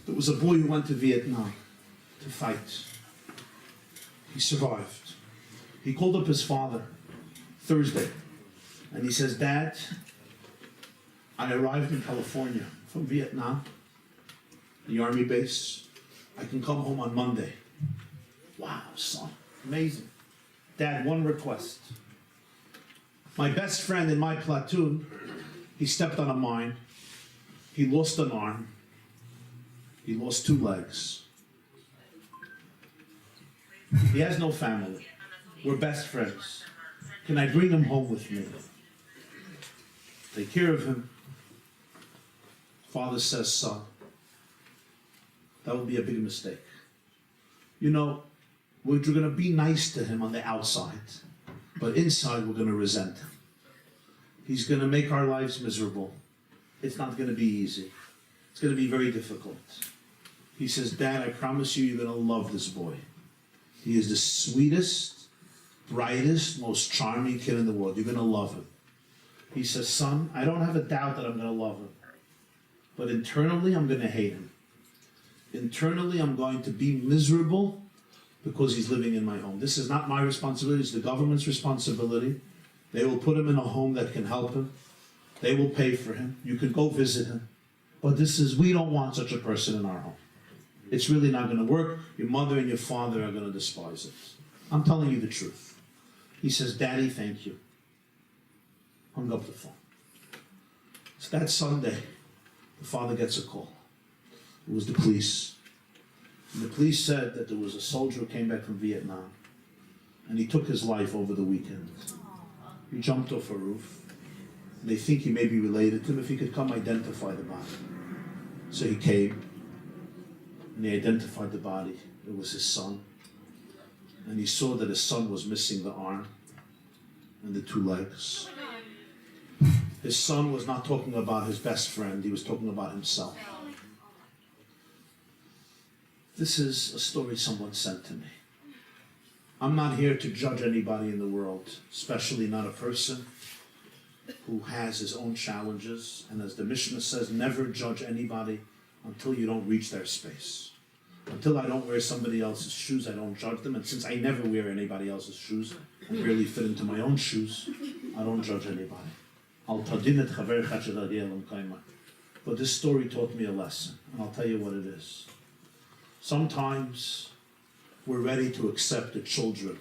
There was a boy who went to Vietnam to fight. He survived. He called up his father Thursday, and he says, "Dad, I arrived in California from Vietnam, the army base. I can come home on Monday." Wow, son, amazing. "Dad, one request. My best friend in my platoon, he stepped on a mine. He lost an arm. He lost 2 legs. He has no family. We're best friends. Can I bring him home with me? Take care of him." Father says, "Son, that would be a big mistake. You know, we're going to be nice to him on the outside, but inside we're going to resent him. He's going to make our lives miserable. It's not going to be easy. It's going to be very difficult." He says, "Dad, I promise you, you're going to love this boy. He is the sweetest, brightest, most charming kid in the world. You're going to love him." He says, "Son, I don't have a doubt that I'm going to love him. But internally, I'm going to hate him. Internally, I'm going to be miserable because he's living in my home. This is not my responsibility. It's the government's responsibility. They will put him in a home that can help him. They will pay for him. You can go visit him. But we don't want such a person in our home. It's really not going to work. Your mother and your father are going to despise it. I'm telling you the truth." He says, "Daddy, thank you." Hung up the phone. So that Sunday, the father gets a call. It was the police. And the police said that there was a soldier who came back from Vietnam, and he took his life over the weekend. He jumped off a roof. They think he may be related to him. If he could come identify the body. So he came, and he identified the body. It was his son. And he saw that his son was missing the arm and the 2 legs. His son was not talking about his best friend. He was talking about himself. This is a story someone sent to me. I'm not here to judge anybody in the world, especially not a person who has his own challenges. And as the Mishnah says, never judge anybody until you don't reach their space. Until I don't wear somebody else's shoes, I don't judge them. And since I never wear anybody else's shoes, I barely fit into my own shoes, I don't judge anybody. But this story taught me a lesson, and I'll tell you what it is. Sometimes we're ready to accept the children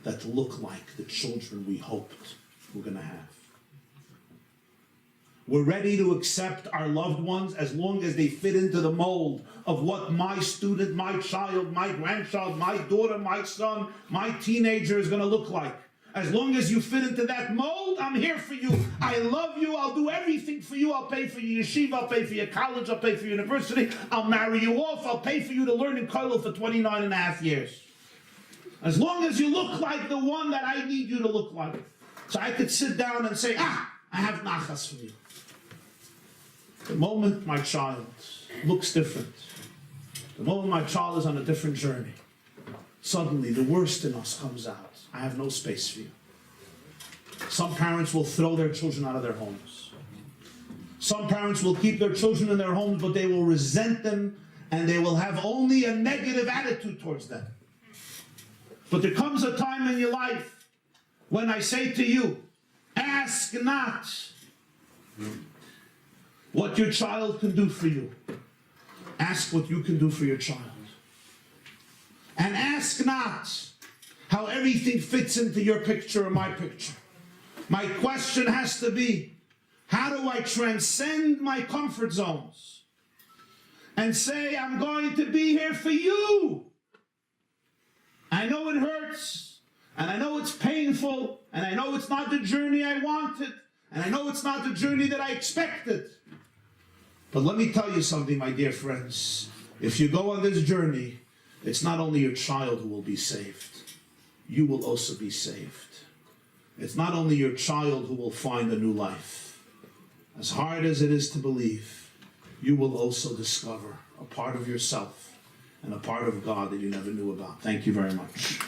that look like the children we hoped we're going to have. We're ready to accept our loved ones as long as they fit into the mold of what my student, my child, my grandchild, my daughter, my son, my teenager is going to look like. As long as you fit into that mold, I'm here for you. I love you. I'll do everything for you. I'll pay for your yeshiva. I'll pay for your college. I'll pay for your university. I'll marry you off. I'll pay for you to learn in Kollel for 29 and a half years. As long as you look like the one that I need you to look like. So I could sit down and say, I have nachas for you. The moment my child looks different, the moment my child is on a different journey, suddenly the worst in us comes out. I have no space for you. Some parents will throw their children out of their homes. Some parents will keep their children in their homes, but they will resent them and they will have only a negative attitude towards them. But there comes a time in your life when I say to you, ask not what your child can do for you. Ask what you can do for your child. And ask not how everything fits into your picture or my picture. My question has to be, how do I transcend my comfort zones and say, I'm going to be here for you? I know it hurts, and I know it's painful, and I know it's not the journey I wanted, and I know it's not the journey that I expected. But let me tell you something, my dear friends. If you go on this journey, it's not only your child who will be saved. You will also be saved. It's not only your child who will find a new life. As hard as it is to believe, you will also discover a part of yourself and a part of God that you never knew about. Thank you very much.